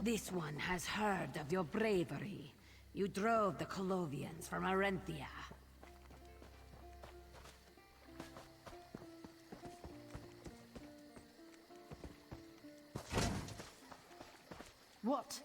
This one has heard of your bravery. You drove the Colovians from Arenthia. What?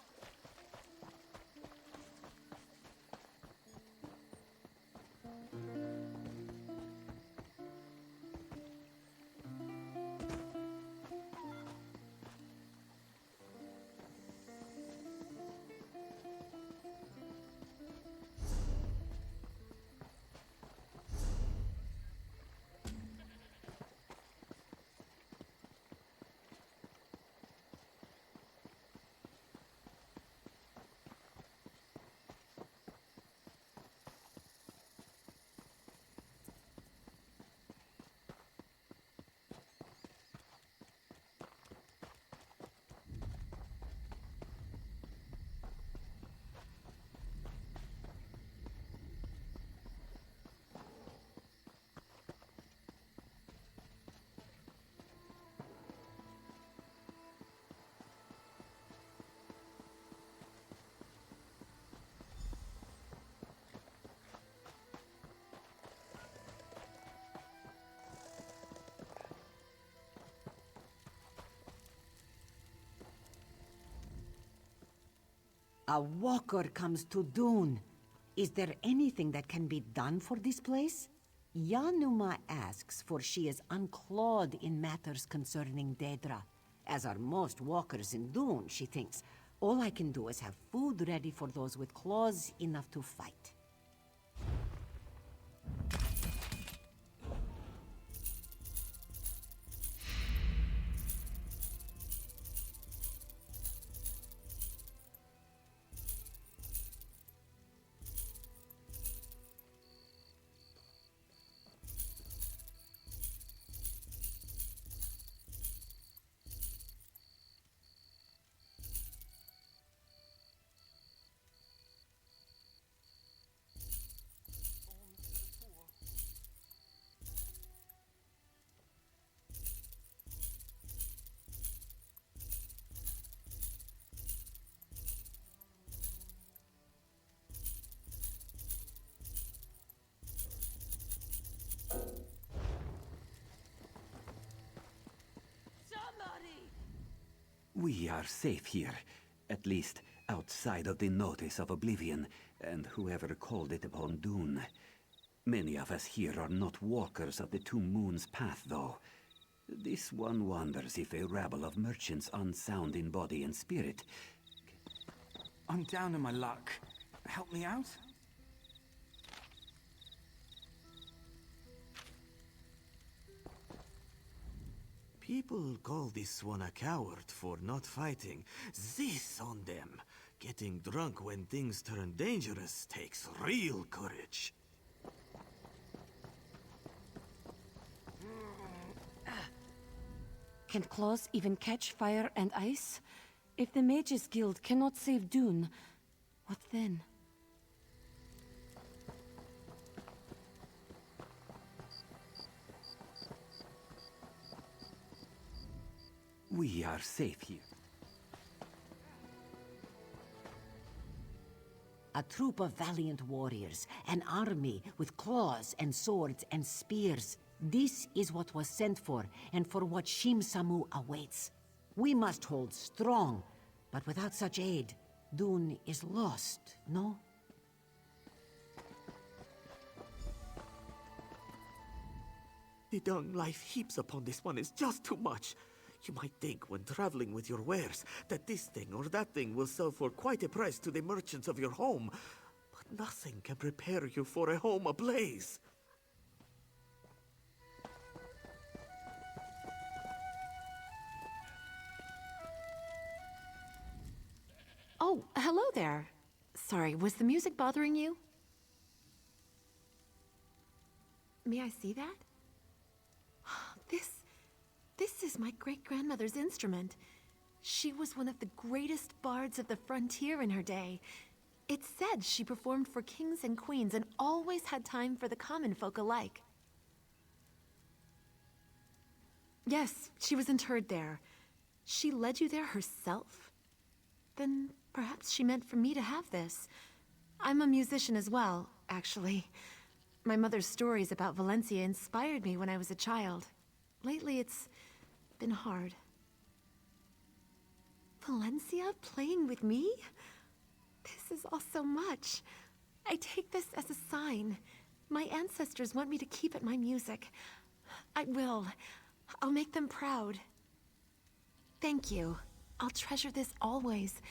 A walker comes to Dune. Is there anything that can be done for this place? Yanuma asks, for she is unclawed in matters concerning Daedra. As are most walkers in Dune, she thinks. All I can do is have food ready for those with claws enough to fight. We are safe here, at least outside of the notice of oblivion, and whoever called it upon Dune. Many of us here are not walkers of the Two Moons path, though. This one wonders if a rabble of merchants unsound in body and spirit... I'm down on my luck. Help me out? People call this one a coward for not fighting. This on them. Getting drunk when things turn dangerous takes real courage. Can claws even catch fire and ice? If the Mages Guild cannot save Dune, what then? We are safe here. A troop of valiant warriors, an army with claws and swords and spears. This is what was sent for, and for what Shim Samu awaits. We must hold strong, but without such aid, Dune is lost, no? The dung life heaps upon this one is just too much. You might think, when traveling with your wares, that this thing or that thing will sell for quite a price to the merchants of your home. But nothing can prepare you for a home ablaze. Oh, hello there. Sorry, was the music bothering you? May I see that? This is my great-grandmother's instrument. She was one of the greatest bards of the frontier in her day. It's said she performed for kings and queens and always had time for the common folk alike. Yes, she was interred there. She led you there herself? Then perhaps she meant for me to have this. I'm a musician as well, actually. My mother's stories about Valencia inspired me when I was a child. Lately, it's been hard. Valencia playing with me? This is all so much. I take this as a sign. My ancestors want me to keep at my music. I will. I'll make them proud. Thank you. I'll treasure this always.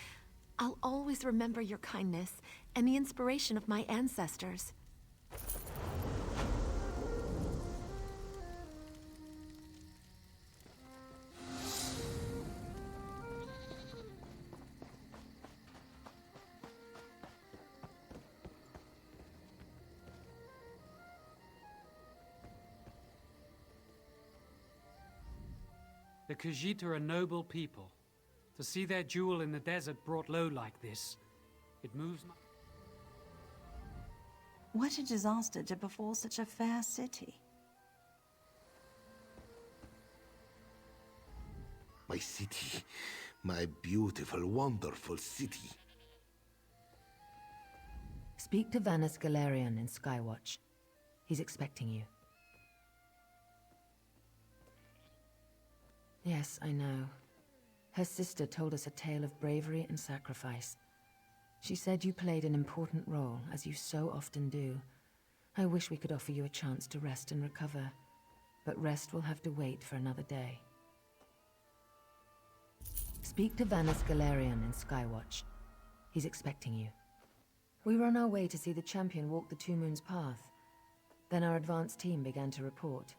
I'll always remember your kindness and the inspiration of my ancestors. The Khajiit are a noble people. To see their jewel in the desert brought low like this, it moves my... What a disaster to befall such a fair city. My city. My beautiful, wonderful city. Speak to Vanus Galerion in Skywatch. He's expecting you. Yes, I know. Her sister told us a tale of bravery and sacrifice. She said you played an important role, as you so often do. I wish we could offer you a chance to rest and recover, but rest will have to wait for another day. Speak to Vanus Galerion in Skywatch. He's expecting you. We were on our way to see the champion walk the Two Moons path. Then our advance team began to report.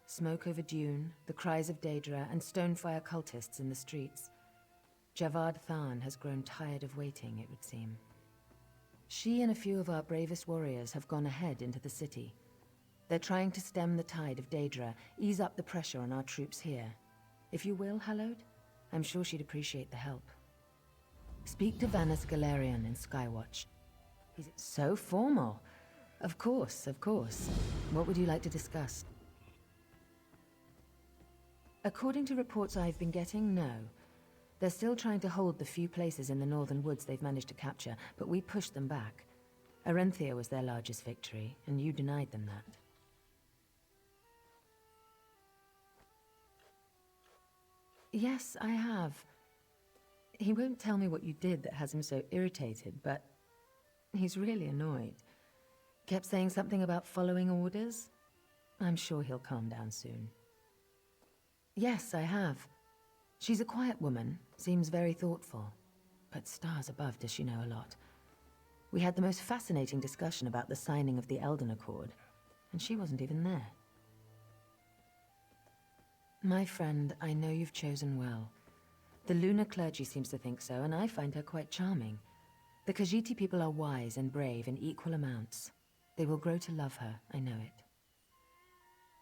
Smoke over dune, the cries of Daedra, and stonefire cultists in the streets. Javad Tarn has grown tired of waiting, it would seem. She and a few of our bravest warriors have gone ahead into the city. They're trying to stem the tide of Daedra, ease up the pressure on our troops here. If you will, Hallowed, I'm sure she'd appreciate the help. Speak to Vanus Galerion in Skywatch. He's so formal. Of course, of course. What would you like to discuss? According to reports I've been getting, no. They're still trying to hold the few places in the northern woods they've managed to capture, but we pushed them back. Arenthia was their largest victory, and you denied them that. Yes, I have. He won't tell me what you did that has him so irritated, but he's really annoyed. Kept saying something about following orders. I'm sure he'll calm down soon. Yes, I have. She's a quiet woman, seems very thoughtful. But stars above does she know a lot. We had the most fascinating discussion about the signing of the Elden Accord, and she wasn't even there. My friend, I know you've chosen well. The lunar clergy seems to think so, and I find her quite charming. The Khajiit people are wise and brave in equal amounts. They will grow to love her, I know it.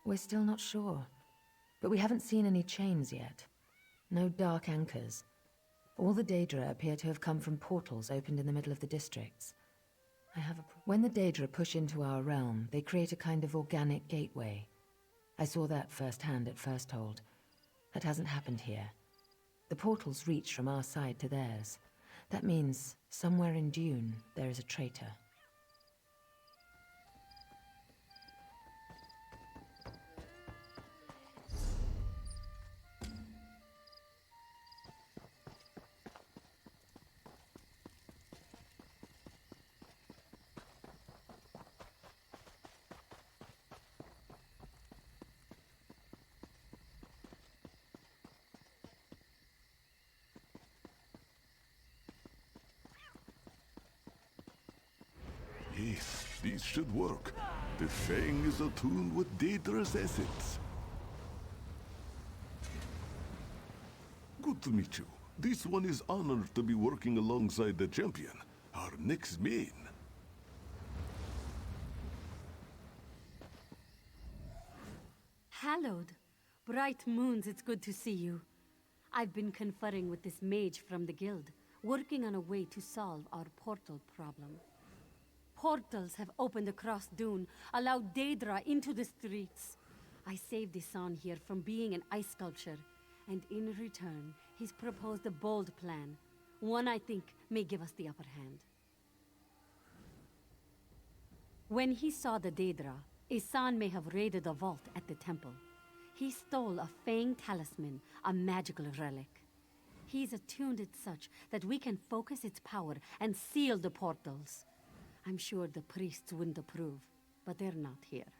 We're still not sure. But we haven't seen any chains yet. No dark anchors. All the Daedra appear to have come from portals opened in the middle of the districts. When the Daedra push into our realm, they create a kind of organic gateway. I saw that firsthand at Firsthold. That hasn't happened here. The portals reach from our side to theirs. That means, somewhere in Dune, there is a traitor. Yes, this should work. The Fang is attuned with Daedra's essence. Good to meet you. This one is honored to be working alongside the champion, our next main. Hallowed. Bright moons, it's good to see you. I've been conferring with this mage from the guild, working on a way to solve our portal problem. Portals have opened across Dune, allowed Daedra into the streets. I saved the son here from being an ice sculpture, and in return, he's proposed a bold plan. One I think may give us the upper hand. When he saw the Daedra, Isan may have raided a vault at the temple. He stole a Fang talisman, a magical relic. He's attuned it such that we can focus its power and seal the portals. I'm sure the priests wouldn't approve, but they're not here.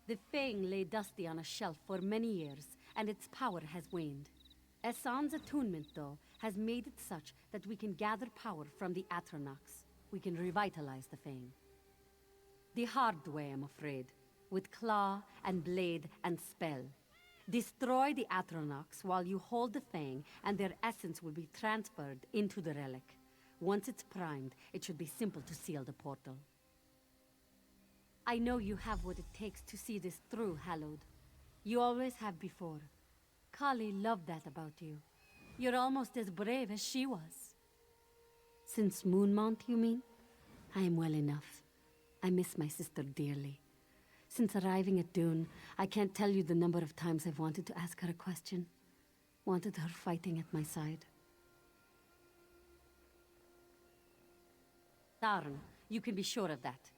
The Fang lay dusty on a shelf for many years, and its power has waned. Esan's attunement, though, has made it such that we can gather power from the Atronachs. We can revitalize the Fang. The hard way, I'm afraid, with claw and blade and spell. Destroy the Atronachs while you hold the Fang, and their essence will be transferred into the relic. Once it's primed, it should be simple to seal the portal. I know you have what it takes to see this through, Hallowed. You always have before. Kali loved that about you. You're almost as brave as she was. Since Moonmount, you mean? I am well enough. I miss my sister dearly. Since arriving at Dune, I can't tell you the number of times I've wanted to ask her a question. Wanted her fighting at my side. Tarn, you can be sure of that.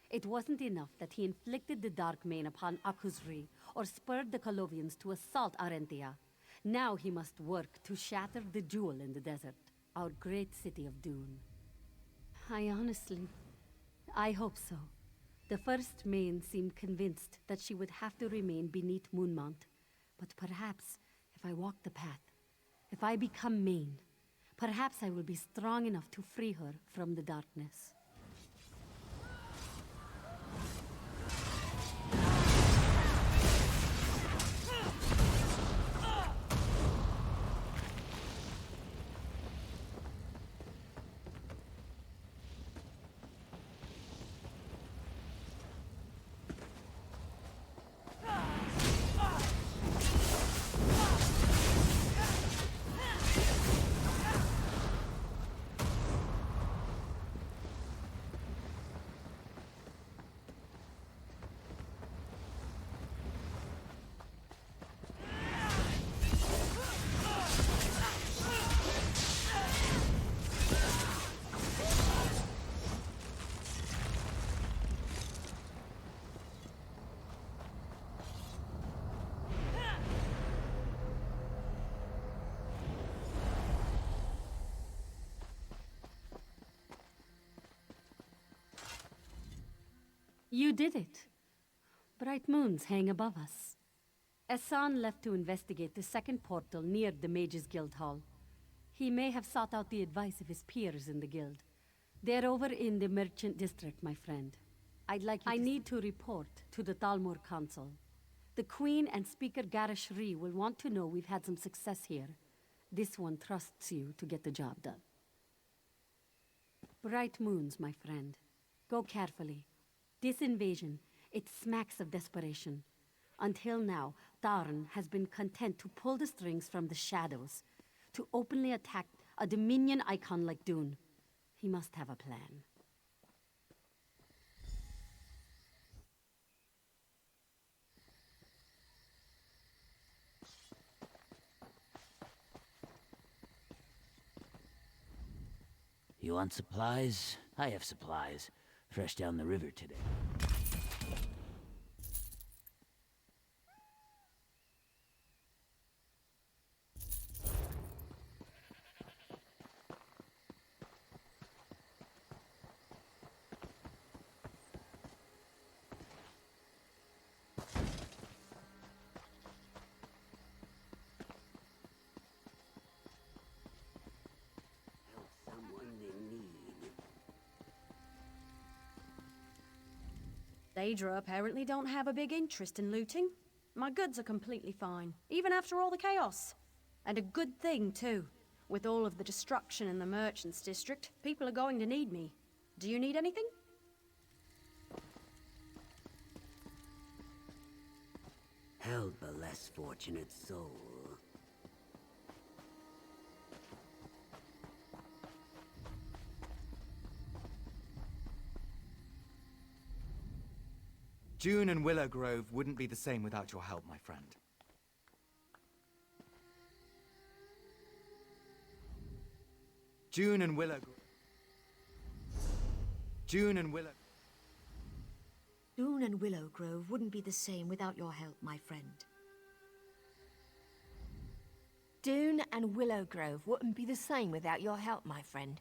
It wasn't enough that he inflicted the Dark Mane upon Akuzri, or spurred the Colovians to assault Arentia. Now he must work to shatter the jewel in the desert, our great city of Dune. I hope so. The First Mane seemed convinced that she would have to remain beneath Moonmount. But perhaps, if I walk the path, if I become Mane, perhaps I will be strong enough to free her from the darkness. You did it. Bright moons hang above us. Esan left to investigate the second portal near the Mages Guild Hall. He may have sought out the advice of his peers in the guild. They're over in the Merchant District, my friend. I need to report to the Talmor Council. The Queen and Speaker Garishri will want to know we've had some success here. This one trusts you to get the job done. Bright moons, my friend. Go carefully. This invasion, it smacks of desperation. Until now, Tarn has been content to pull the strings from the shadows, to openly attack a Dominion icon like Dune. He must have a plan. You want supplies? I have supplies. Fresh down the river today. Daedra apparently don't have a big interest in looting. My goods are completely fine, even after all the chaos. And a good thing, too. With all of the destruction in the Merchants District, people are going to need me. Do you need anything? Help a less fortunate soul. Dune and Willow Grove wouldn't be the same without your help, my friend. June and Willow. June and Willow. Dune and Willow Grove wouldn't be the same without your help, my friend. Dune and Willow Grove wouldn't be the same without your help, my friend.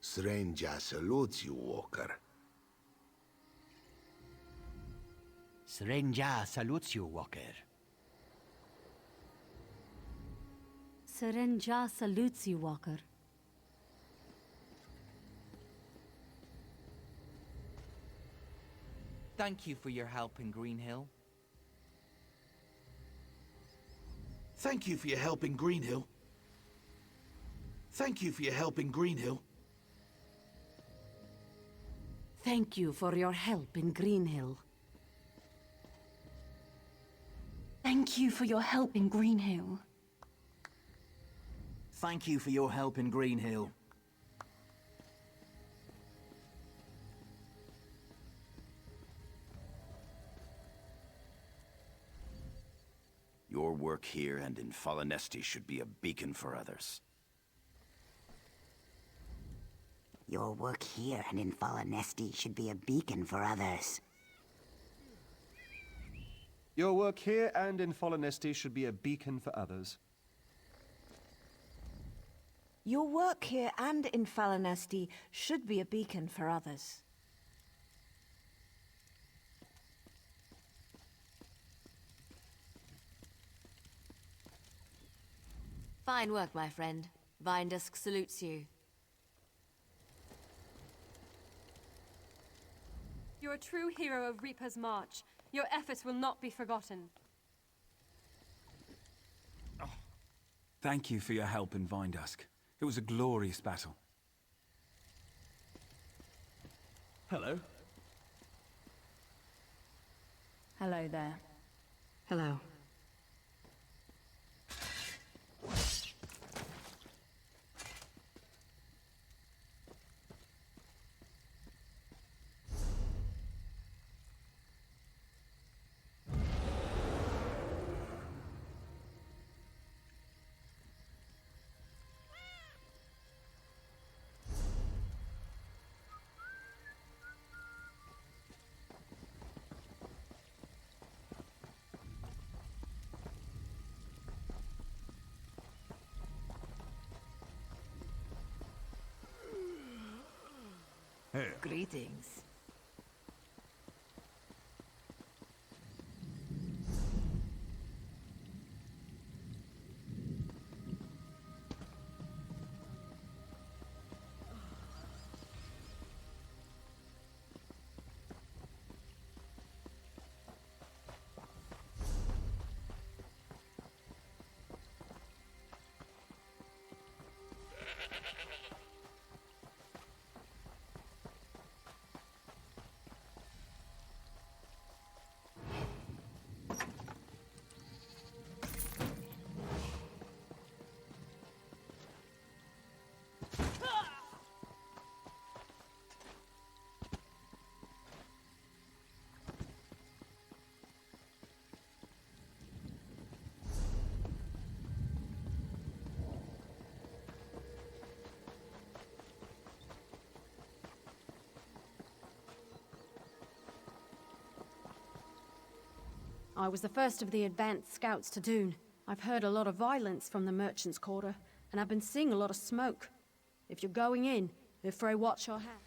Stranger salutes you, Walker. Stranger salutes you, Walker. Serenja salutes you, Walker. Thank you for your help in Green Hill. Thank you for your help in Green Hill. Thank you for your help in Green Hill. Thank you for your help in Greenhill. Thank you for your help in Greenhill. Thank you for your help in Green Hill. Your work here and in Falanesti should be a beacon for others. Your work here and in Falanesti should be a beacon for others. Your work here and in Falanesti should be a beacon for others. Your work here and in Falanesti should be a beacon for others. Fine work, my friend. Vindusk salutes you. You're a true hero of Reaper's March. Your efforts will not be forgotten. Thank you for your help in Vindusk. It was a glorious battle. Hello. Hello there. Hello. Greetings. I was the first of the advanced scouts to Dune. I've heard a lot of violence from the Merchant's Quarter, and I've been seeing a lot of smoke. If you're going in, Ifray, watch your hand.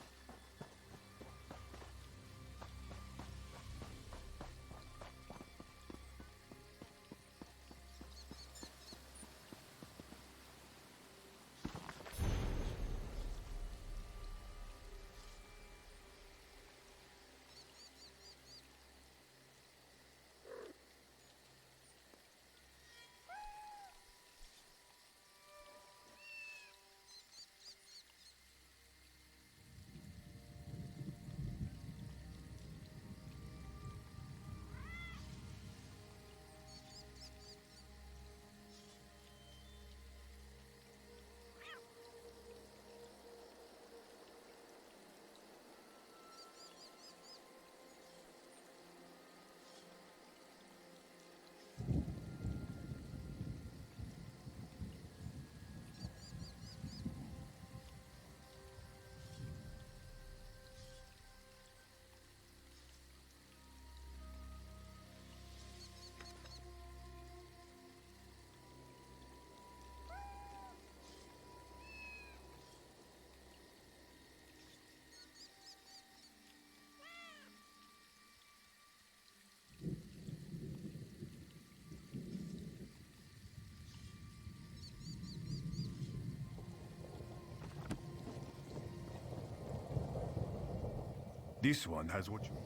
This one has what you...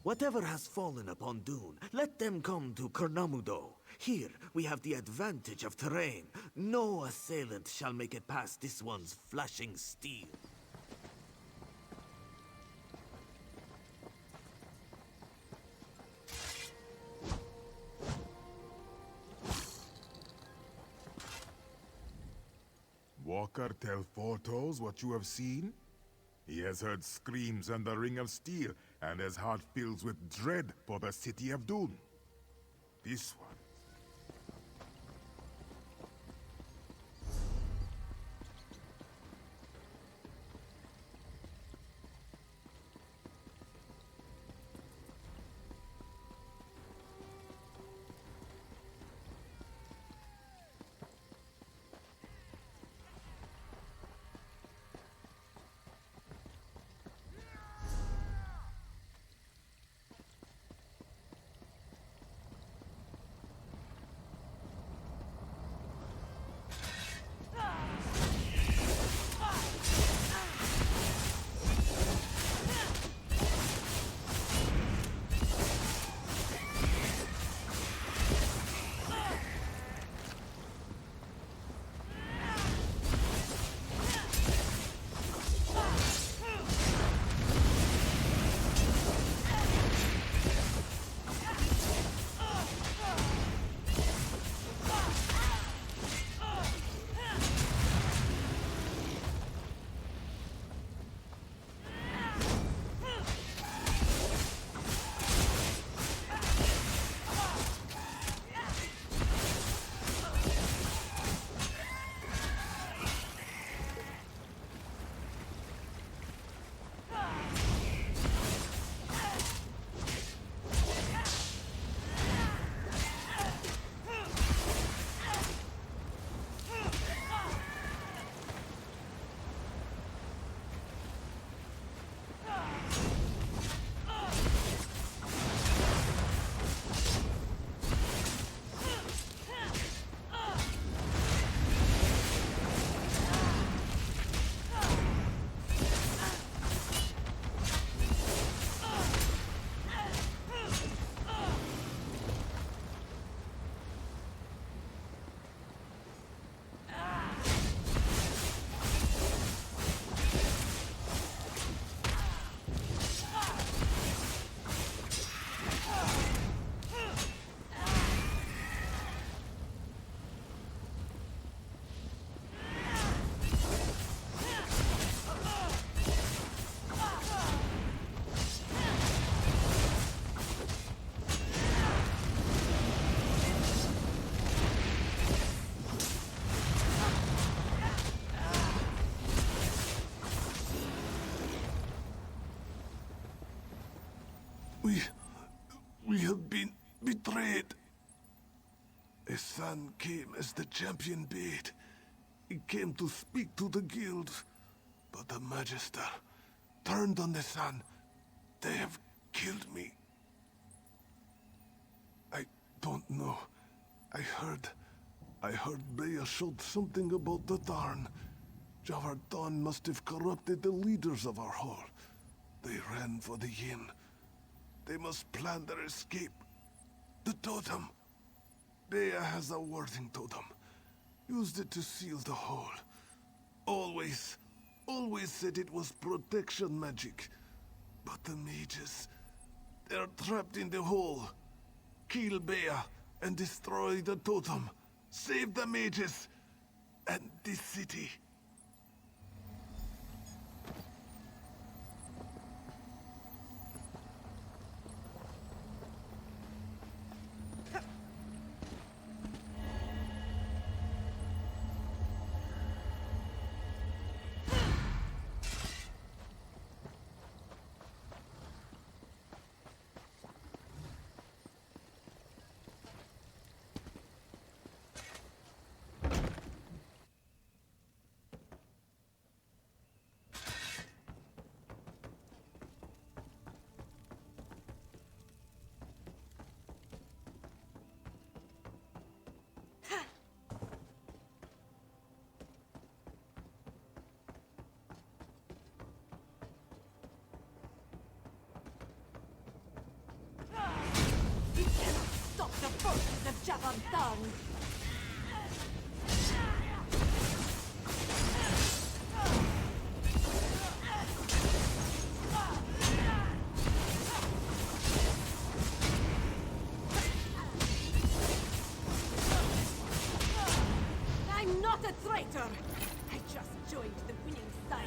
Whatever has fallen upon Dune, let them come to Kernamudo. Here, we have the advantage of terrain. No assailant shall make it past this one's flashing steel. Walker tell Fortos what you have seen? He has heard screams and the Ring of Steel, and his heart fills with dread for the city of Dune. This one. We have been betrayed. A son came as the champion bade. He came to speak to the guild, but the Magister turned on the son. They have killed me. I don't know. I heard Bea showed something about the Tarn. Javardon must have corrupted the leaders of our hall. They ran for the inn. They must plan their escape. The totem. Bea has a warding totem. Used it to seal the hole. Always said it was protection magic. But the mages, they're trapped in the hole. Kill Bea and destroy the totem. Save the mages and this city. stop the forces of Javard Tarn! I'm not a traitor! I just joined the winning side.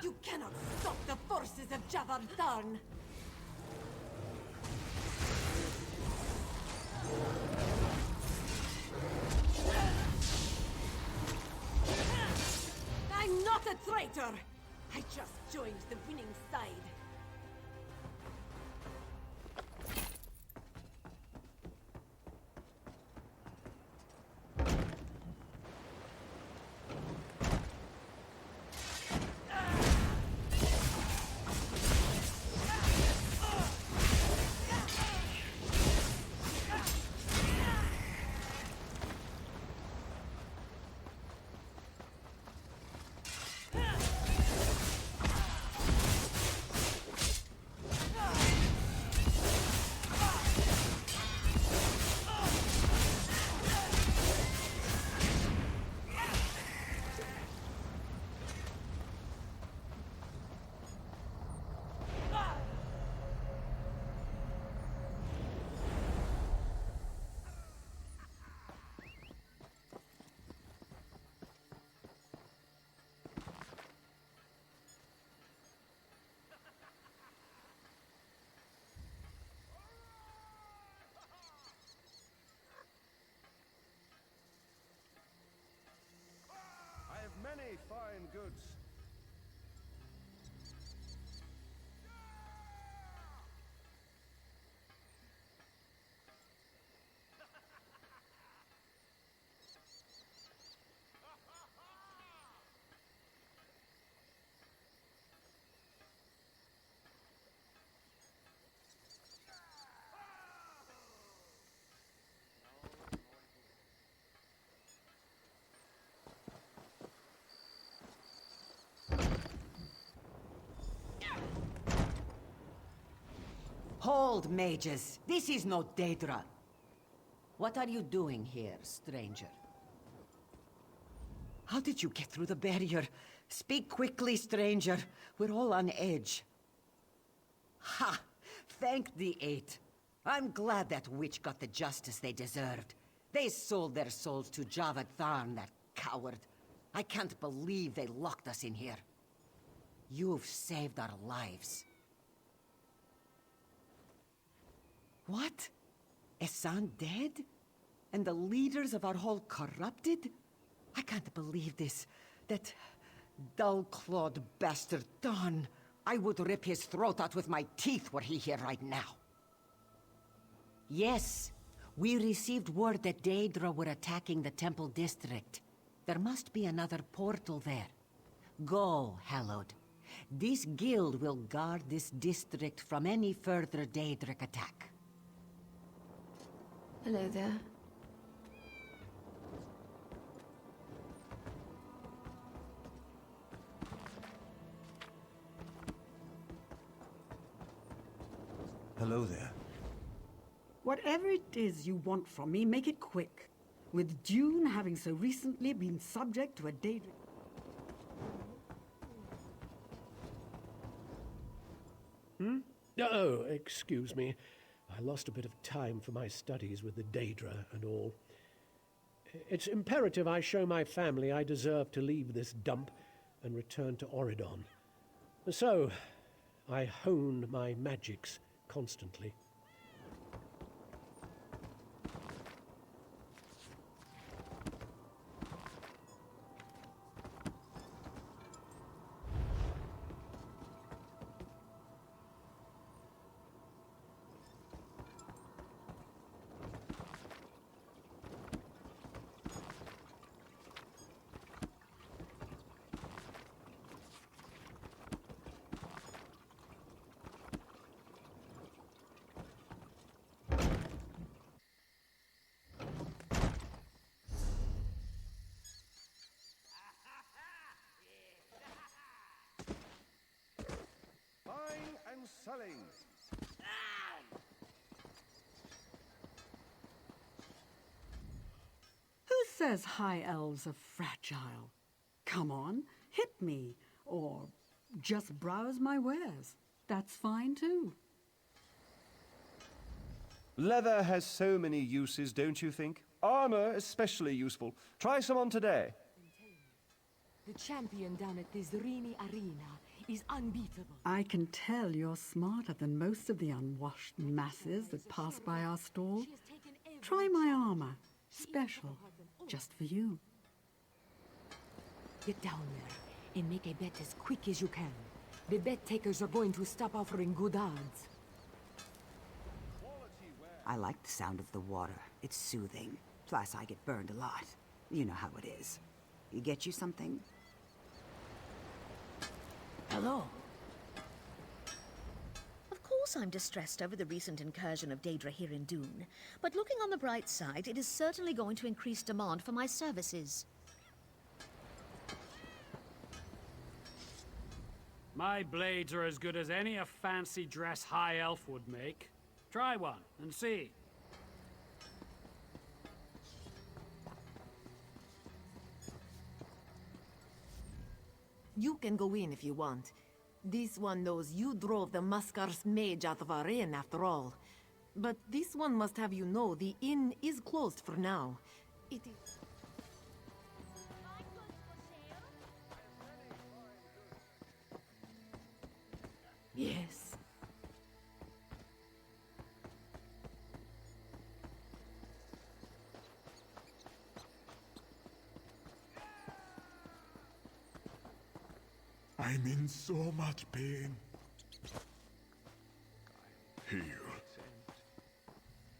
You cannot stop the forces of Javard Tarn! I'm not a traitor! I just joined the winning side. fine goods. Hold, mages. This is no Daedra. What are you doing here, stranger? How did you get through the barrier? Speak quickly, stranger. We're all on edge. Ha! Thank the eight. I'm glad that witch got the justice they deserved. They sold their souls to Javed Tarn, that coward. I can't believe they locked us in here. You've saved our lives. What? Esan dead? And the leaders of our whole corrupted? I can't believe this. That dull-clawed bastard Tarn. I would rip his throat out with my teeth were he here right now. Yes, we received word that Daedra were attacking the Temple District. There must be another portal there. Go, Hallowed. This guild will guard this district from any further Daedric attack. Hello there. Hello there. Whatever it is you want from me, make it quick. With Dune having so recently been subject to a Daedric... Oh, excuse me. I lost a bit of time for my studies with the Daedra and all. It's imperative I show my family I deserve to leave this dump and return to Oridon. So, I hone my magics constantly. Selling. Who says high elves are fragile? Come on, hit me, or just browse my wares. That's fine too. Leather has so many uses, don't you think? Armor especially useful. Try some on today. The champion down at the Zrini Arena is unbeatable. I can tell you're smarter than most of the unwashed masses that pass by our stall. Try my armor. Special. Just for you. Get down there and make a bet as quick as you can. The bet takers are going to stop offering good odds. I like the sound of the water. It's soothing. Plus, I get burned a lot. You know how it is. You get you something? Hello. Of course I'm distressed over the recent incursion of Daedra here in Dune, but looking on the bright side, it is certainly going to increase demand for my services. My blades are as good as any a fancy dress high elf would make. Try one and see. You can go in if you want. This one knows you drove the Muskar's mage out of our inn after all. But this one must have you know the inn is closed for now. It is... Yes. I'm in so much pain. Here.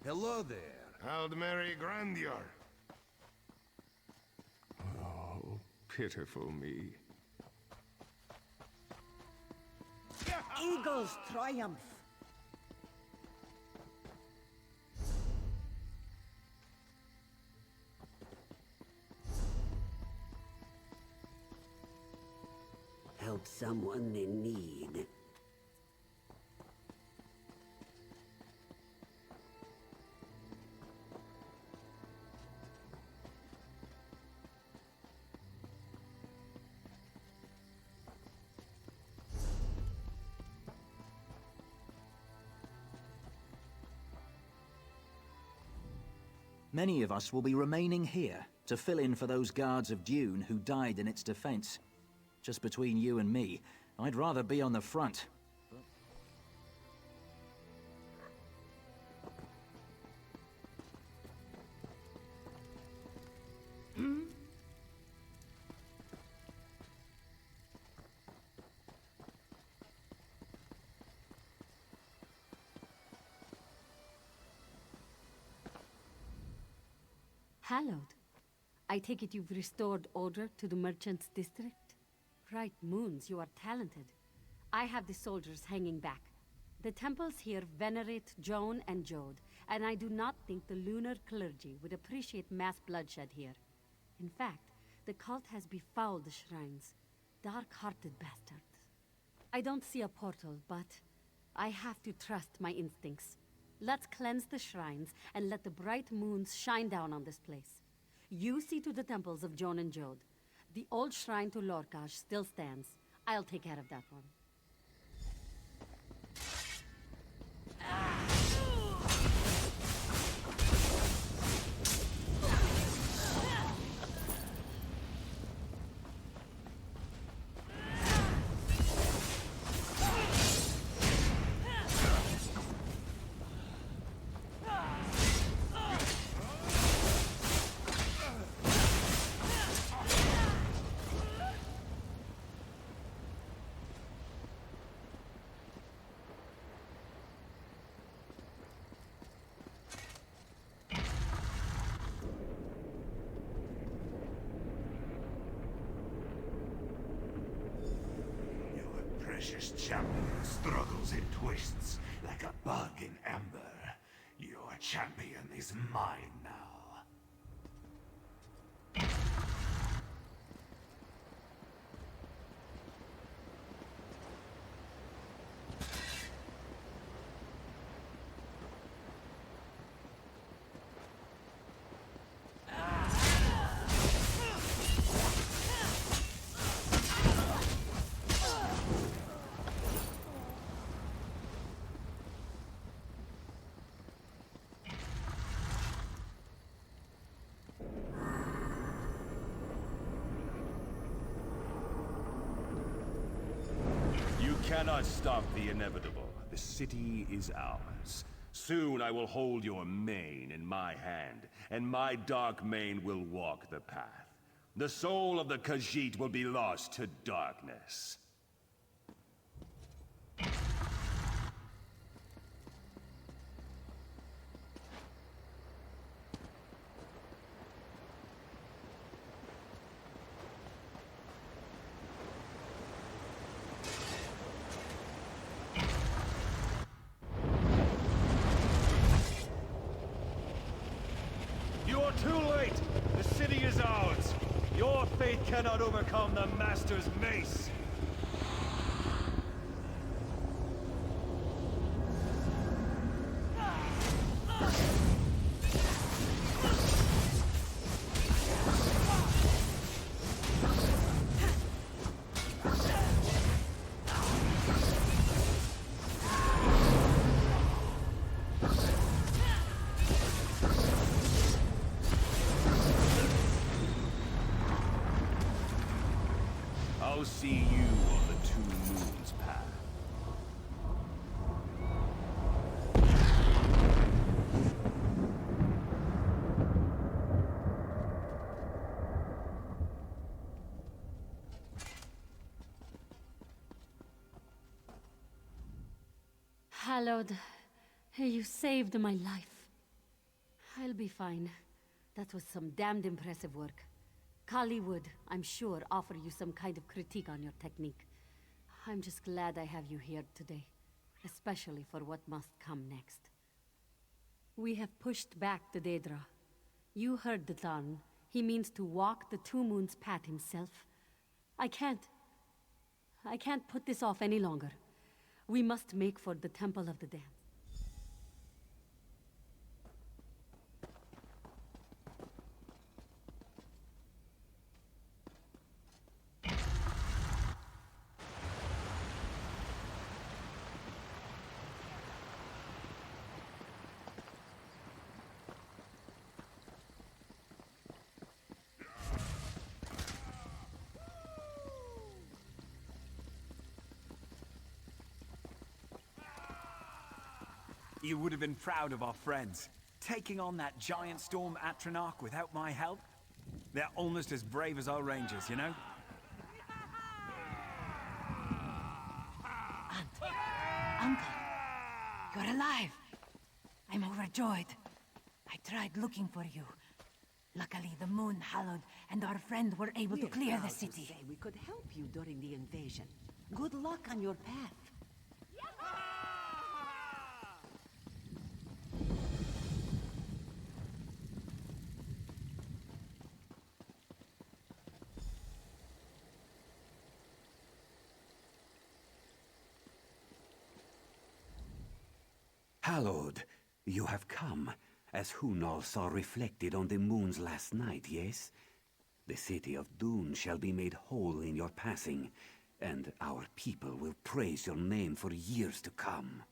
Hello there. Haud Mary Grandeur. Oh, pitiful me. Eagles triumph! Help someone in need. Many of us will be remaining here to fill in for those guards of Dune who died in its defense. Just between you and me, I'd rather be on the front. Hallowed. I take it you've restored order to the merchants' district? Bright moons, you are talented. I have the soldiers hanging back. The temples here venerate Joan and Jode, and I do not think the lunar clergy would appreciate mass bloodshed here. In fact, the cult has befouled the shrines. Dark-hearted bastards. I don't see a portal, but I have to trust my instincts. Let's cleanse the shrines and let the bright moons shine down on this place. You see to the temples of Joan and Jode. The old shrine to Lorkaj still stands. I'll take care of that one. Precious champion struggles and twists like a bug in amber. Your champion is mine now. Cannot stop the inevitable. The city is ours. Soon I will hold your mane in my hand, and my dark mane will walk the path. The soul of the Khajiit will be lost to darkness. Too late! The city is ours! Your fate cannot overcome the Master's mace! I'll see you on the Two Moons path. Hallowed, you saved my life. I'll be fine. That was some damned impressive work. Kali would, I'm sure, offer you some kind of critique on your technique. I'm just glad I have you here today, especially for what must come next. We have pushed back the Daedra. You heard the Tarn. He means to walk the Two Moons path himself. I can't put this off any longer. We must make for the Temple of the Dance. You would have been proud of our friends. Taking on that giant storm Atronach without my help? They're almost as brave as our rangers, you know? Uncle, you're alive. I'm overjoyed. I tried looking for you. Luckily, the moon hallowed and our friend were able to clear the city. We could help you during the invasion. Good luck on your path. Hallowed, you have come, as Hunal saw reflected on the moons last night, yes? The city of Dune shall be made whole in your passing, and our people will praise your name for years to come.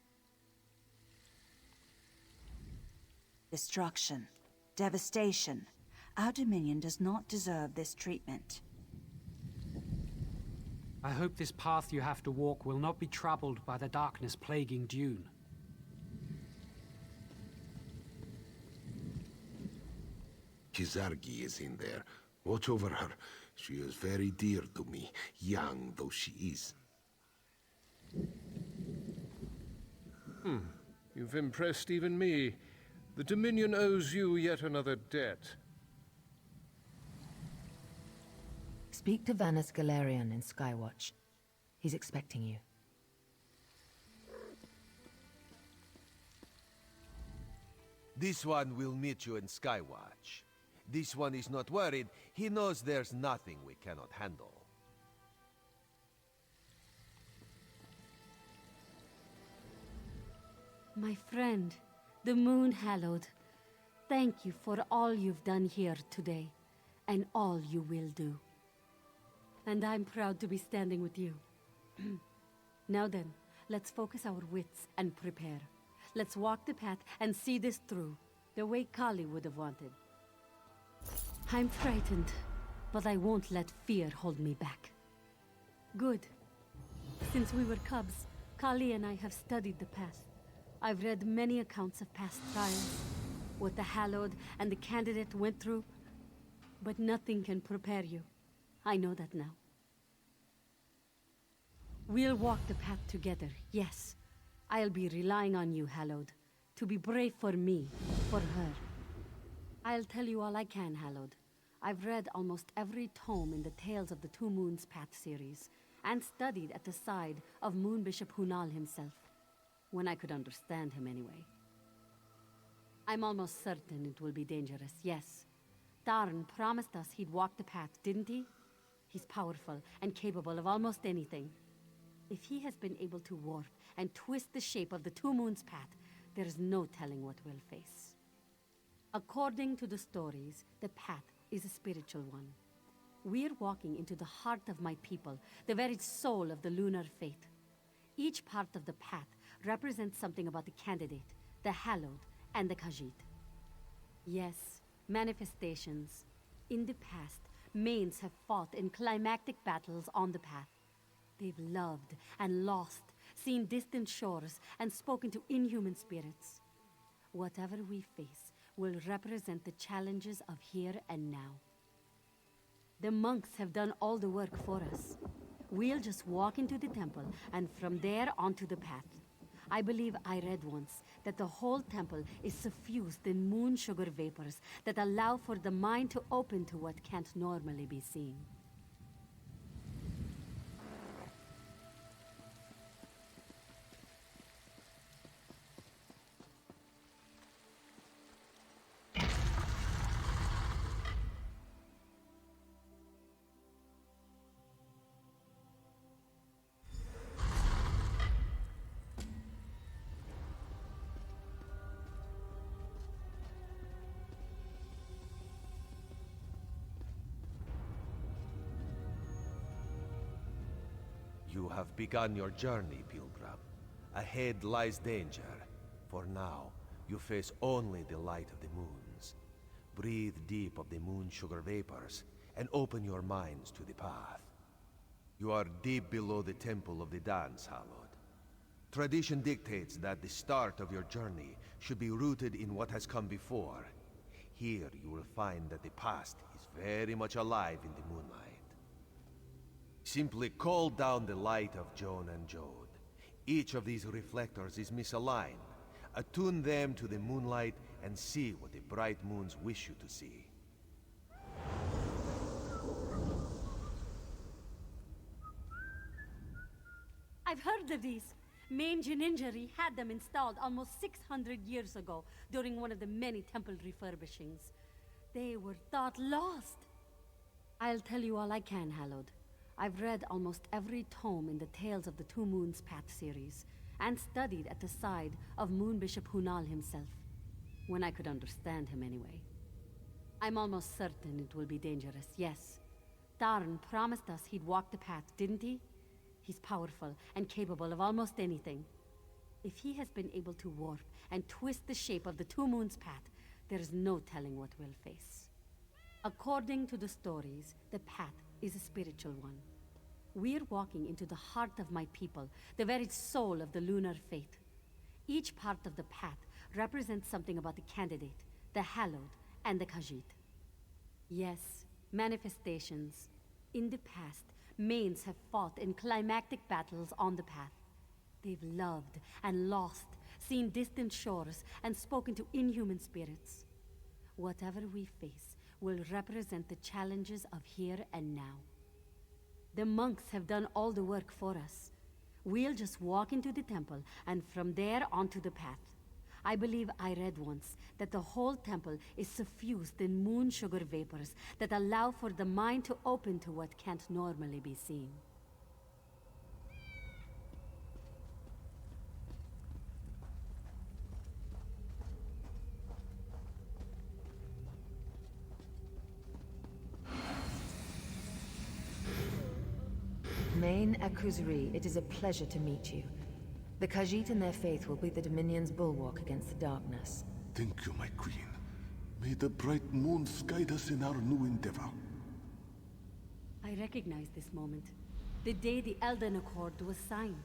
Destruction. Devastation. Our Dominion does not deserve this treatment. I hope this path you have to walk will not be troubled by the darkness plaguing Dune. Kizargi is in there. Watch over her. She is very dear to me, young though she is. You've impressed even me. The Dominion owes you yet another debt. Speak to Vanus Galerion in Skywatch. He's expecting you. This one will meet you in Skywatch. This one is not worried. He knows there's nothing we cannot handle. My friend, the Moon Hallowed, thank you for all you've done here today, and all you will do. And I'm proud to be standing with you. Now then, let's focus our wits and prepare. Let's walk the path and see this through, the way Kali would have wanted. I'm frightened, but I won't let fear hold me back. Good. Since we were cubs, Kali and I have studied the past. I've read many accounts of past trials, what the Hallowed and the Candidate went through, but nothing can prepare you. I know that now. We'll walk the path together, yes. I'll be relying on you, Hallowed, to be brave for me, for her. I'll tell you all I can, Hallowed. I've read almost every tome in the Tales of the Two Moons Path series, and studied at the side of Moon Bishop Hunal himself. When I could understand him, anyway. I'm almost certain it will be dangerous, yes. Tarn promised us he'd walk the path, didn't he? He's powerful and capable of almost anything. If he has been able to warp and twist the shape of the Two Moons Path, there's no telling what we'll face. According to the stories, the path is a spiritual one. We're walking into the heart of my people, the very soul of the lunar faith. Each part of the path represents something about the Candidate, the Hallowed, and the Khajiit. Yes, manifestations. In the past, Mains have fought in climactic battles on the path. They've loved and lost, seen distant shores, and spoken to inhuman spirits. Whatever we face will represent the challenges of here and now. The monks have done all the work for us. We'll just walk into the temple, and from there onto the path. I believe I read once that the whole temple is suffused in moon sugar vapors that allow for the mind to open to what can't normally be seen. You have begun your journey, pilgrim. Ahead lies danger. For now, you face only the light of the moons. Breathe deep of the moon sugar vapors, and open your minds to the path. You are deep below the temple of the dance, hallowed. Tradition dictates that the start of your journey should be rooted in what has come before. Here you will find that the past is very much alive in the moonlight. Simply call down the light of Joan and Jode. Each of these reflectors is misaligned. Attune them to the moonlight and see what the bright moons wish you to see. I've heard of these. Mange and Injury had them installed almost 600 years ago during one of the many temple refurbishings. They were thought lost. I'll tell you all I can, Hallowed. I've read almost every tome in the Tales of the Two Moons Path series, and studied at the side of Moon Bishop Hunal himself. When I could understand him anyway. I'm almost certain it will be dangerous, yes. Tarn promised us he'd walk the path, didn't he? He's powerful and capable of almost anything. If he has been able to warp and twist the shape of the Two Moons Path, there's no telling what we'll face. According to the stories, the path is a spiritual one. We're walking into the heart of my people, the very soul of the lunar faith. Each part of the path represents something about the candidate, the hallowed, and the Khajiit. Yes, manifestations. In the past, Manes have fought in climactic battles on the path. They've loved and lost, seen distant shores, and spoken to inhuman spirits. Whatever we face will represent the challenges of here and now. The monks have done all the work for us. We'll just walk into the temple, and from there onto the path. I believe I read once that the whole temple is suffused in moon sugar vapors that allow for the mind to open to what can't normally be seen. Main Akuzri, it is a pleasure to meet you. The Khajiit and their faith will be the Dominion's bulwark against the darkness. Thank you, my queen. May the bright moons guide us in our new endeavor. I recognize this moment. The day the Elden Accord was signed.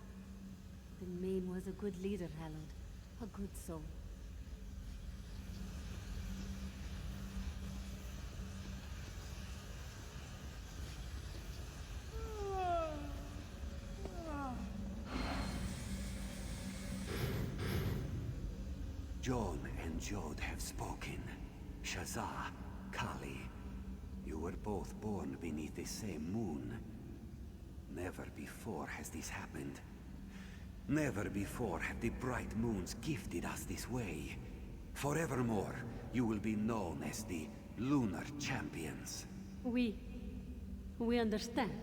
The Main was a good leader, Hallowed. A good soul. Joan and Jode have spoken. Shazah, Kali, you were both born beneath the same moon. Never before has this happened. Never before have the bright moons gifted us this way. Forevermore, you will be known as the Lunar Champions. We understand.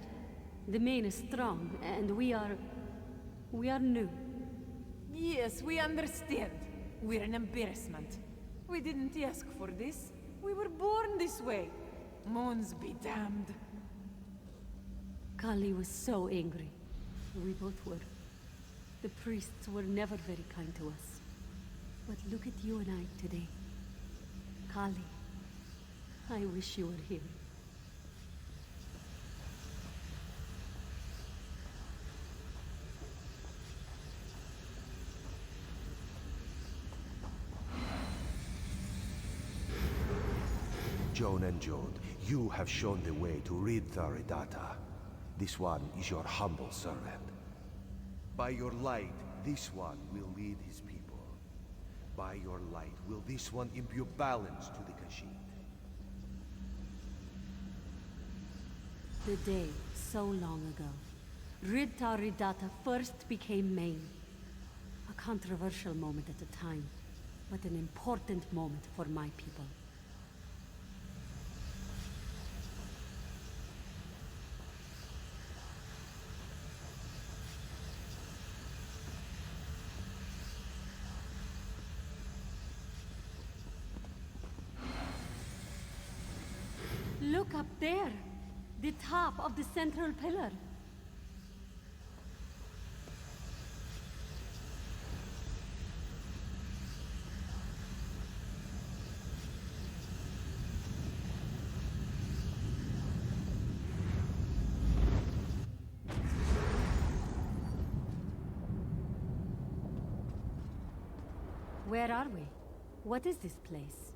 The Main is strong, and we are new. Yes, we understand. We're an embarrassment. We didn't ask for this. We were born this way. Moons be damned. Kali was so angry. We both were. The priests were never very kind to us. But look at you and I today. Kali, I wish you were here. Joan and Jode, you have shown the way to rid Tharidata. This one is your humble servant. By your light, this one will lead his people. By your light will this one imbue balance to the Khajiit. The day, so long ago, Ridta Ridata first became Main. A controversial moment at the time, but an important moment for my people. Look up there! The top of the central pillar. Where are we? What is this place?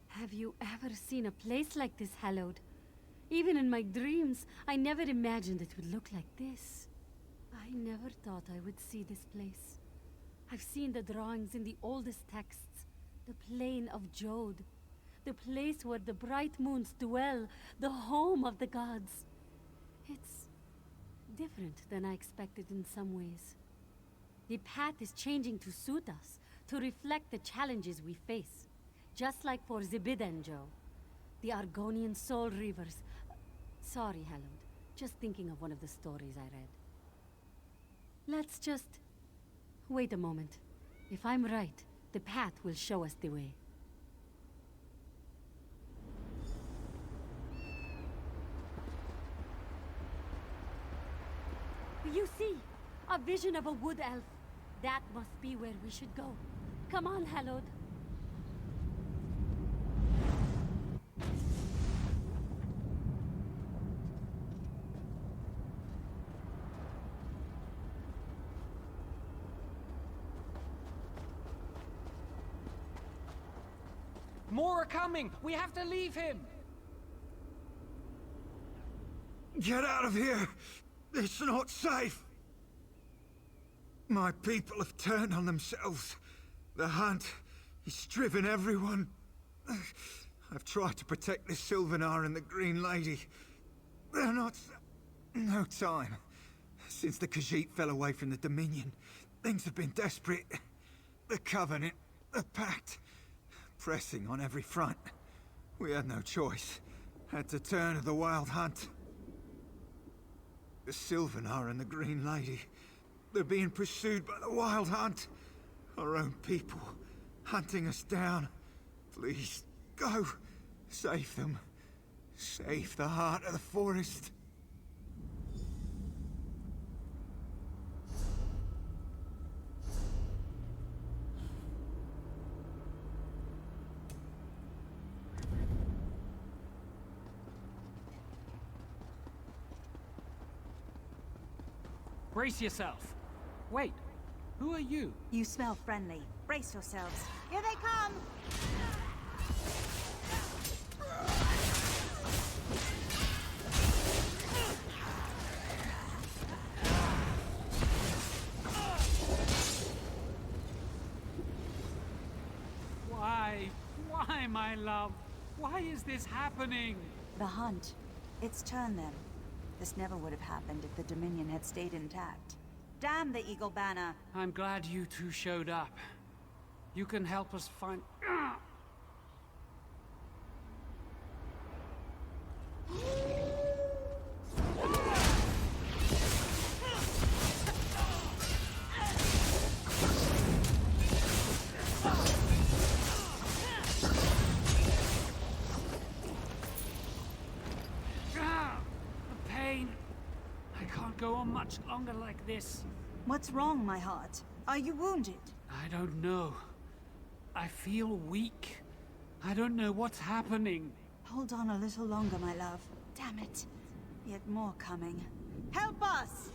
Have you ever seen a place like this, Hallowed? Even in my dreams, I never imagined it would look like this. I never thought I would see this place. I've seen the drawings in the oldest texts, the plain of Jode, the place where the bright moons dwell, the home of the gods. It's different than I expected in some ways. The path is changing to suit us, to reflect the challenges we face. Just like for Zibidenjo, the Argonian soul reavers. Sorry, Hallowed. Just thinking of one of the stories I read. Let's just wait a moment. If I'm right, the path will show us the way. You see, a vision of a wood elf. That must be where we should go. Come on, Hallowed. More are coming! We have to leave him! Get out of here! It's not safe! My people have turned on themselves. The hunt is driven everyone. I've tried to protect the Sylvanar and the Green Lady. They're not... No time. Since the Khajiit fell away from the Dominion, things have been desperate. The Covenant, the Pact, pressing on every front. We had no choice. Had to turn to the Wild Hunt. The Sylvanar and the Green Lady, they're being pursued by the Wild Hunt. Our own people, hunting us down. Please, go. Save them. Save the heart of the forest. Brace yourself. Wait, who are you? You smell friendly. Brace yourselves. Here they come! Why, my love? Why is this happening? The hunt. It's turned them. This never would have happened if the Dominion had stayed intact. Damn the Eagle Banner! I'm glad you two showed up. You can help us find... Go on much longer like this. What's wrong, my heart? Are you wounded? I don't know. I feel weak. I don't know what's happening. Hold on a little longer, my love. Damn it. Yet more coming. Help us!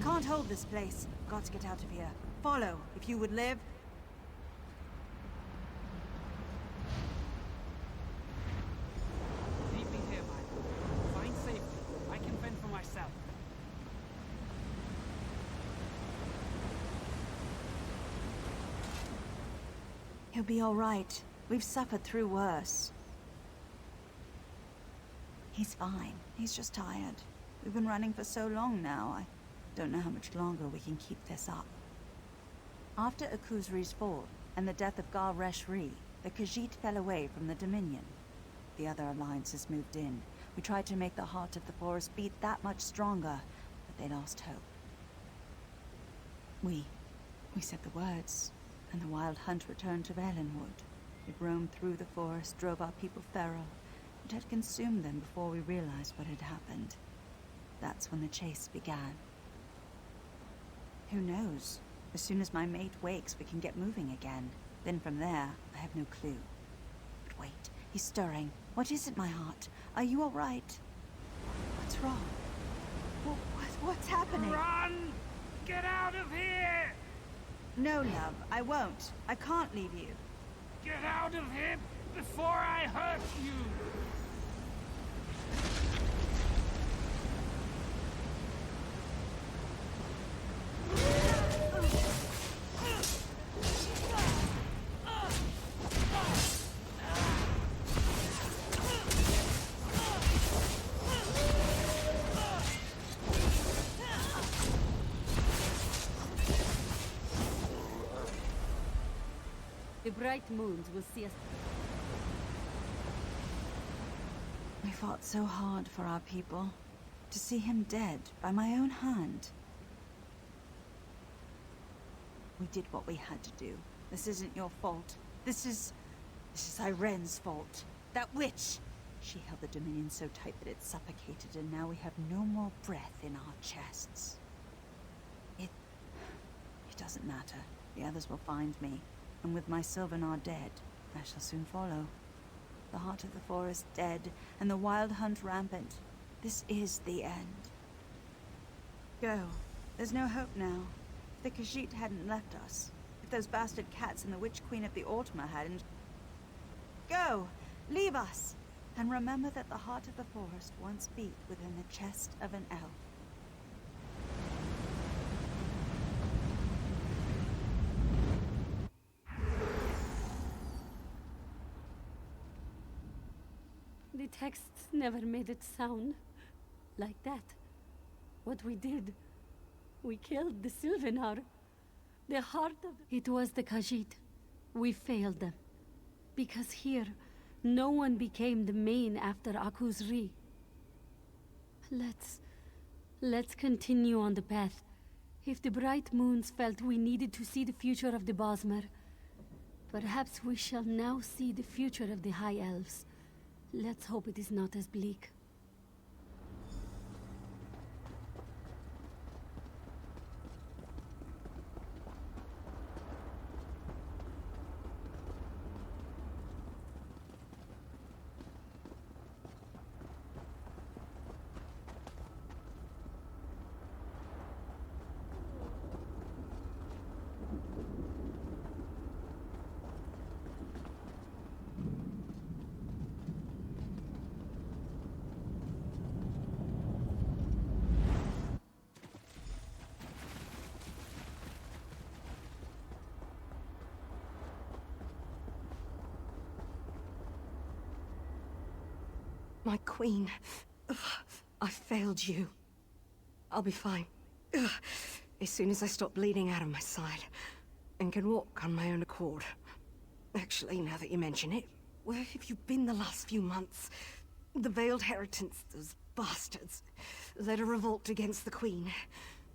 Can't hold this place. Got to get out of here. Follow, if you would live. Leave me here, my lord. Find safety. I can fend for myself. He'll be all right. We've suffered through worse. He's fine. He's just tired. We've been running for so long now. I don't know how much longer we can keep this up. After Akuzri's fall and the death of Gar Reshri, the Khajiit fell away from the Dominion. The other alliances moved in. We tried to make the heart of the forest beat that much stronger, but they lost hope. We said the words, and the wild hunt returned to Valenwood. It roamed through the forest, drove our people feral. It had consumed them before we realized what had happened. That's when the chase began. Who knows? As soon as my mate wakes, we can get moving again. Then from there, I have no clue. But wait, he's stirring. What is it, my heart? Are you all right? What's wrong? What's happening? Run! Get out of here! No, love, I won't. I can't leave you. Get out of here before I hurt you! The bright moons will see us. We fought so hard for our people. To see him dead by my own hand. We did what we had to do. This isn't your fault. This is Irene's fault. That witch! She held the Dominion so tight that it suffocated, and now we have no more breath in our chests. It doesn't matter. The others will find me. And with my Sylvanar dead, I shall soon follow. The heart of the forest dead, and the wild hunt rampant. This is the end. Go. There's no hope now. If the Khajiit hadn't left us, if those bastard cats and the Witch Queen of the Ultima hadn't... Go! Leave us! And remember that the heart of the forest once beat within the chest of an elf. The texts never made it sound like that. What we did, we killed the Sylvanar. The heart of... It was the Khajiit. We failed them. Because here, no one became the main after Akuzri. Let's continue on the path. If the bright moons felt we needed to see the future of the Bosmer, perhaps we shall now see the future of the High Elves. Let's hope it is not as bleak. My queen. Ugh, I failed you. I'll be fine. Ugh, as soon as I stop bleeding out of my side and can walk on my own accord. Actually, now that you mention it, where have you been the last few months? The Veiled Heritants, those bastards, led a revolt against the Queen.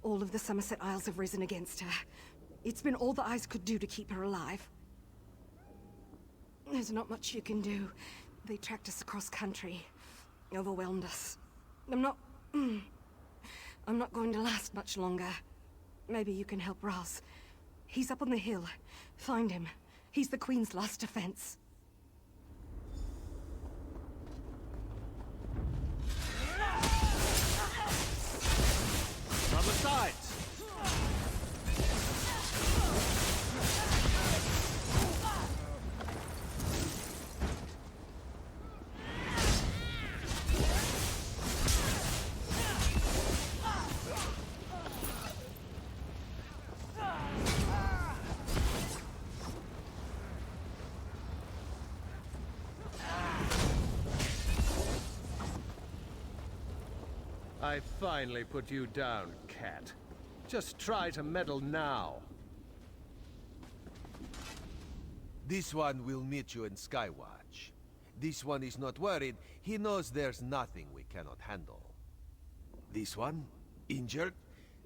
All of the Somerset Isles have risen against her. It's been all the eyes could do to keep her alive. There's not much you can do. They tracked us across country, overwhelmed us. I'm not going to last much longer. Maybe you can help Raz. He's up on the hill. Find him. He's the Queen's last defense. From the sides! I finally put you down, cat. Just try to meddle now. This one will meet you in Skywatch. This one is not worried. He knows there's nothing we cannot handle. This one? Injured?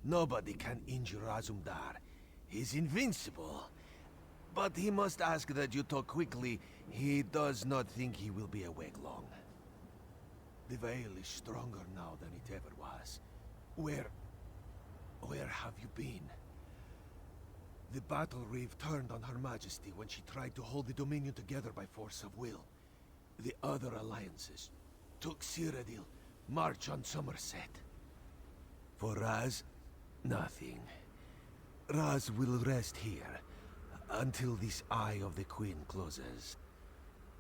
Nobody can injure Azumdar. He's invincible. But he must ask that you talk quickly. He does not think he will be awake long. The veil is stronger now than it ever was. Where have you been? The battle reeve turned on Her Majesty when she tried to hold the Dominion together by force of will. The other alliances took Cyrodiil, march on Somerset. For Raz, nothing. Raz will rest here until this Eye of the Queen closes.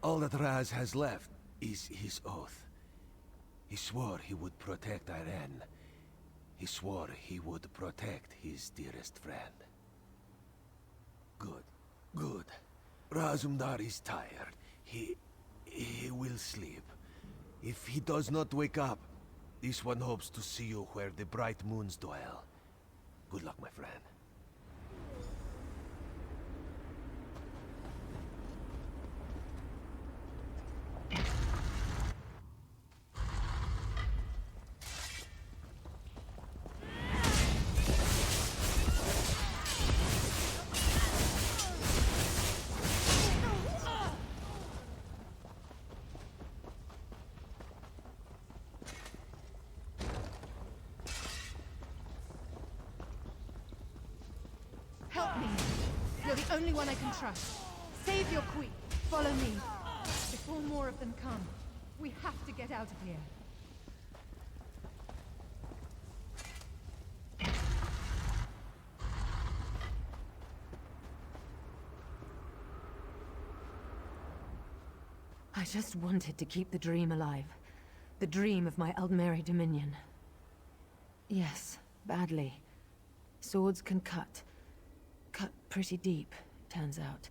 All that Raz has left is his oath. He swore he would protect Iran. He swore he would protect his dearest friend. Good, good. Razumdar is tired. He will sleep. If he does not wake up, this one hopes to see you where the bright moons dwell. Good luck, my friend. Help me. You're the only one I can trust. Save your queen. Follow me. Before more of them come, we have to get out of here. I just wanted to keep the dream alive. The dream of my Aldmeri Dominion. Yes, badly. Swords can cut. Cut pretty deep, turns out.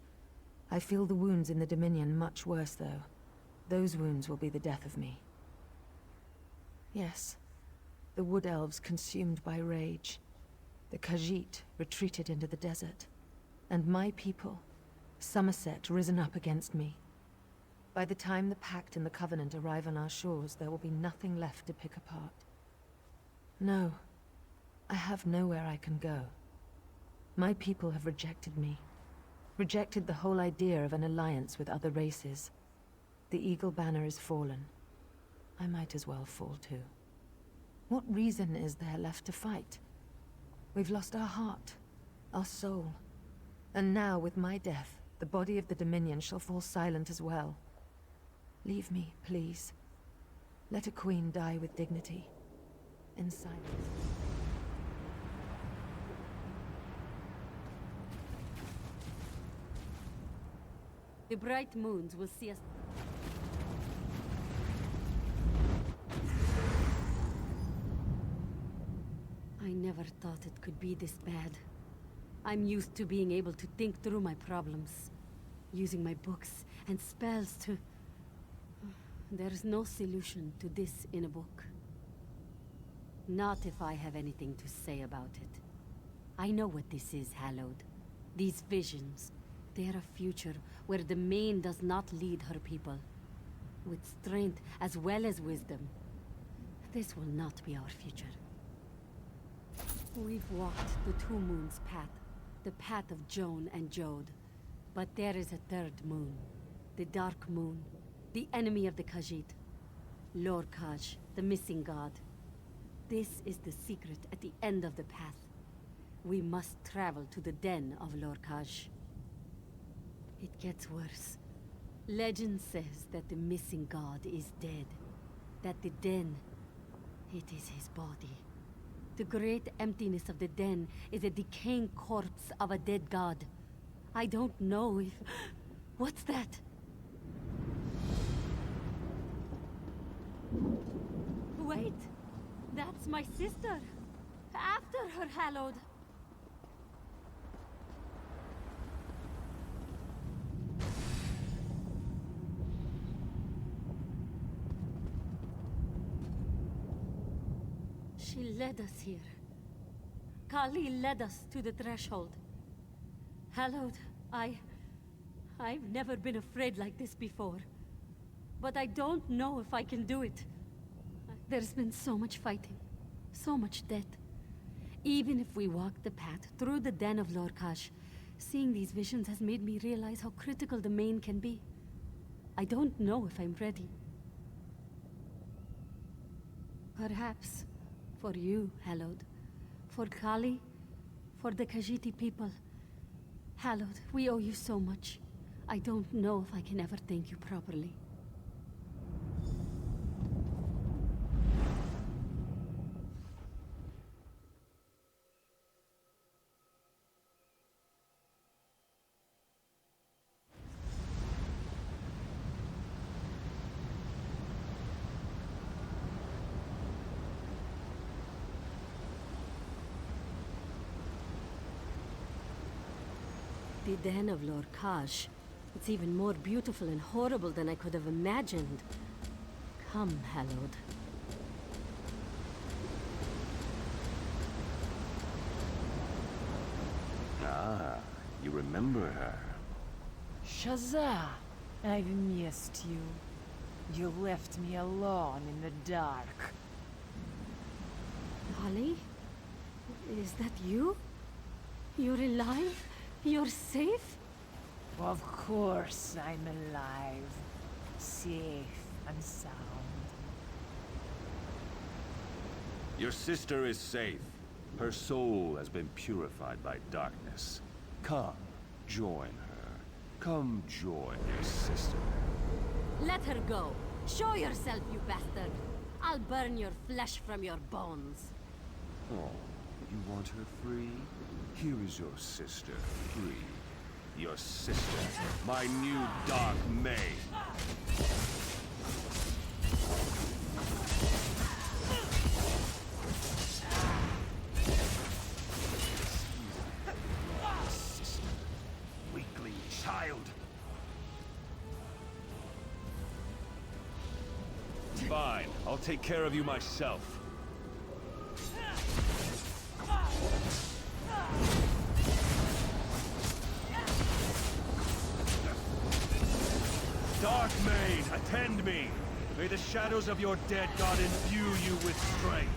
I feel the wounds in the Dominion much worse, though. Those wounds will be the death of me. Yes, the Wood Elves consumed by rage. The Khajiit retreated into the desert. And my people, Somerset, risen up against me. By the time the Pact and the Covenant arrive on our shores, there will be nothing left to pick apart. No, I have nowhere I can go. My people have rejected me. Rejected the whole idea of an alliance with other races. The Eagle Banner is fallen. I might as well fall too. What reason is there left to fight? We've lost our heart, our soul. And now, with my death, the body of the Dominion shall fall silent as well. Leave me, please. Let a queen die with dignity. In silence. The bright moons will see us. I never thought it could be this bad. I'm used to being able to think through my problems, using my books and spells to... There's no solution to this in a book. Not if I have anything to say about it. I know what this is, Hallowed. These visions. They're a future where the Main does not lead her people. With strength as well as wisdom. This will not be our future. We've walked the Two Moons path. The path of Joan and Jode. But there is a third moon. The Dark Moon. The enemy of the Khajiit. Lorkaj, the missing god. This is the secret at the end of the path. We must travel to the den of Lorkaj. It gets worse. Legend says that the missing god is dead. That the den, it is his body. The great emptiness of the den is a decaying corpse of a dead god. I don't know if... What's that? Wait! That's my sister! After her, Hallowed! She led us here. Kali led us to the threshold. Hallowed, I've never been afraid like this before. But I don't know if I can do it. There's been so much fighting, so much death. Even if we walk the path through the den of Lorkaj, seeing these visions has made me realize how critical the Main can be. I don't know if I'm ready. Perhaps, for you, Hallowed, for Kali, for the Khajiit people. Hallowed, we owe you so much. I don't know if I can ever thank you properly. The den of Lorkaj. It's even more beautiful and horrible than I could have imagined. Come, Hallowed. Ah, you remember her. Shazza, I've missed you. You left me alone in the dark. Kali? Is that you? You're alive? You're safe? Of course I'm alive. Safe and sound. Your sister is safe. Her soul has been purified by darkness. Come, join her. Come join your sister. Let her go. Show yourself, you bastard. I'll burn your flesh from your bones. Oh, you want her free? Here is your sister, free. Your sister, my new dark maid. Sister, weakling child. Fine, I'll take care of you myself. Dark Maid, attend me! May the shadows of your dead god imbue you with strength.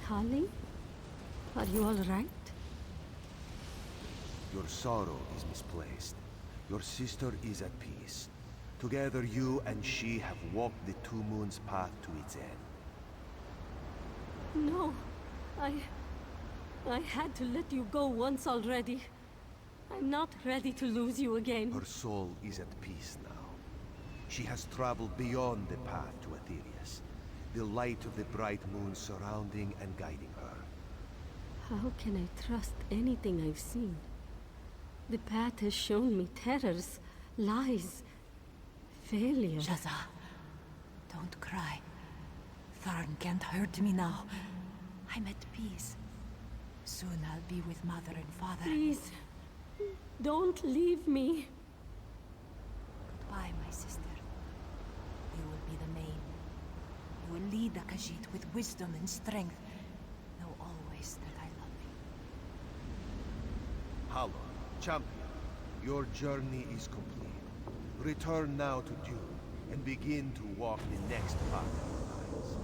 Kali? Are you all right? Your sorrow is misplaced. Your sister is at peace. Together you and she have walked the Two Moons path to its end. No. I had to let you go once already. I'm not ready to lose you again. Her soul is at peace now. She has traveled beyond the path to Aetherius, the light of the bright moon surrounding and guiding her. How can I trust anything I've seen? The path has shown me terrors, lies, failure. Shazza, don't cry. Tarn can't hurt me now. I'm at peace. Soon I'll be with Mother and Father. Please, don't leave me. Goodbye, my sister. You will be the main. You will lead the Khajiit with wisdom and strength. Know always that I love you. Hallow, champion, your journey is complete. Return now to Dune and begin to walk the next path of your lives.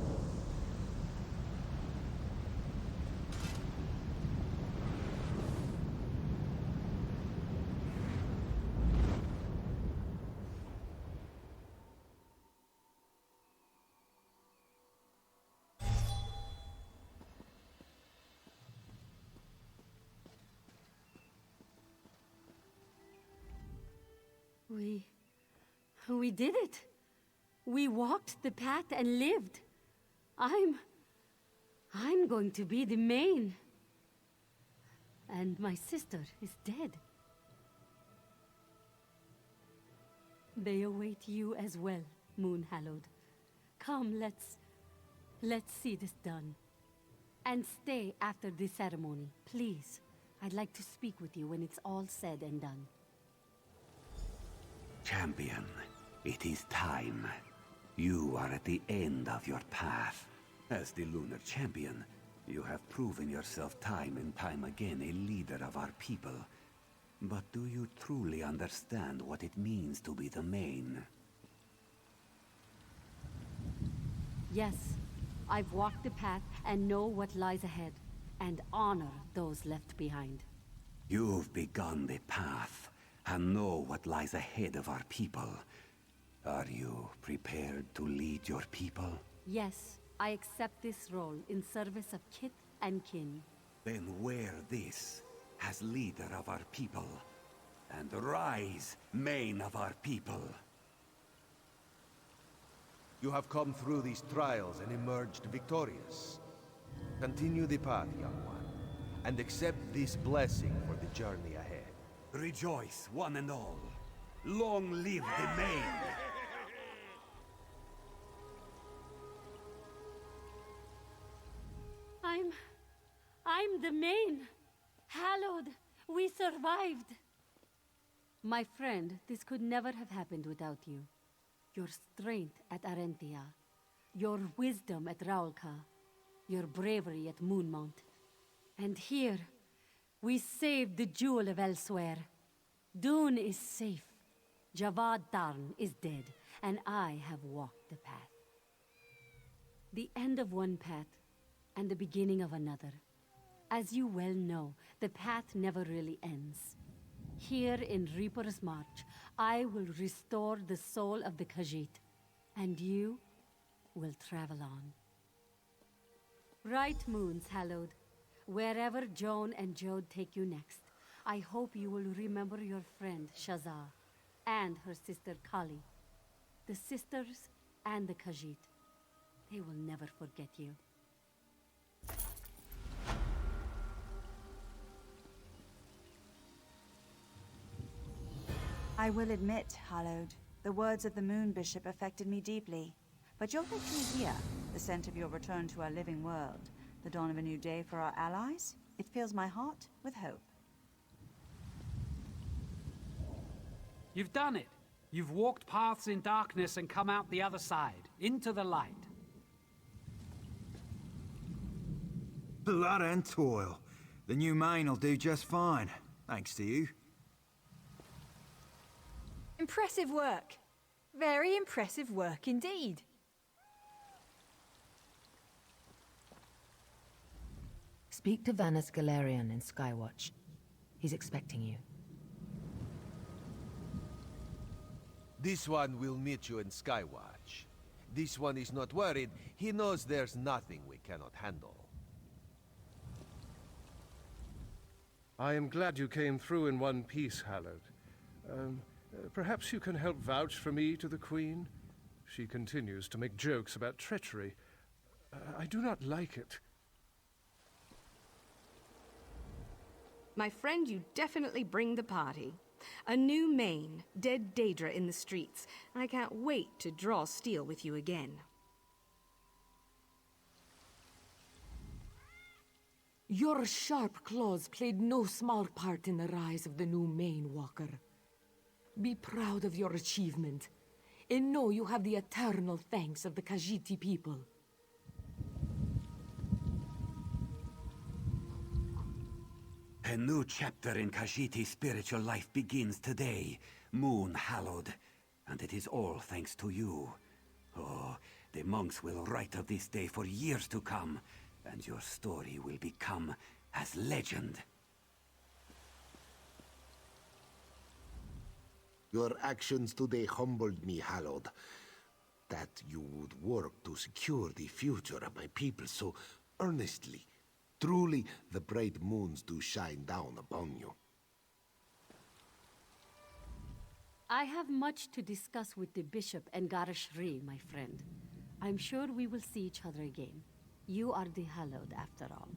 We did it. We walked the path and lived. I'm going to be the main. And my sister is dead. They await you as well, Moon Hallowed. Come, let's see this done. And stay after the ceremony, please. I'd like to speak with you when it's all said and done. Champion, it is time. You are at the end of your path. As the Lunar Champion, you have proven yourself time and time again a leader of our people. But do you truly understand what it means to be the main? Yes, I've walked the path and know what lies ahead, and honor those left behind. You've begun the path, and know what lies ahead of our people. Are you prepared to lead your people? Yes, I accept this role in service of kith and kin. Then wear this as leader of our people, and rise, main of our people. You have come through these trials and emerged victorious. Continue the path, young one, and accept this blessing for the journey ahead. Rejoice, one and all. Long live the main! I'm the main. Hallowed, we survived. My friend, this could never have happened without you. Your strength at Arentia, your wisdom at Raulka, your bravery at Moonmount. And here, we saved the jewel of Elsewhere. Dune is safe. Javad Tarn is dead, and I have walked the path. The end of one path, and the beginning of another. As you well know, the path never really ends. Here in Reaper's March, I will restore the soul of the Khajiit, and you will travel on. Bright moons, Hallowed. Wherever Joan and Jode take you next, I hope you will remember your friend Shazar and her sister Kali. The sisters and the Khajiit. They will never forget you. I will admit, Hallowed, the words of the Moon Bishop affected me deeply. But your victory here, the scent of your return to our living world, the dawn of a new day for our allies, it fills my heart with hope. You've done it. You've walked paths in darkness and come out the other side, into the light. Blood and toil. The new main will do just fine, thanks to you. Impressive work. Very impressive work indeed. Speak to Vanus Galerion in Skywatch. He's expecting you. This one will meet you in Skywatch. This one is not worried. He knows there's nothing we cannot handle. I am glad you came through in one piece, Hallowed. Perhaps you can help vouch for me to the Queen? She continues to make jokes about treachery. I do not like it. My friend, you definitely bring the party. A new main, dead Daedra in the streets. I can't wait to draw steel with you again. Your sharp claws played no small part in the rise of the new main, Walker. Be proud of your achievement, and know you have the eternal thanks of the Khajiiti people. A new chapter in Khajiiti's spiritual life begins today, Moon Hallowed. And it is all thanks to you. Oh, the monks will write of this day for years to come, and your story will become as legend. Your actions today humbled me, Hallowed. That you would work to secure the future of my people so earnestly. Truly, the bright moons do shine down upon you. I have much to discuss with the bishop and Garashri, my friend. I'm sure we will see each other again. You are the Hallowed, after all.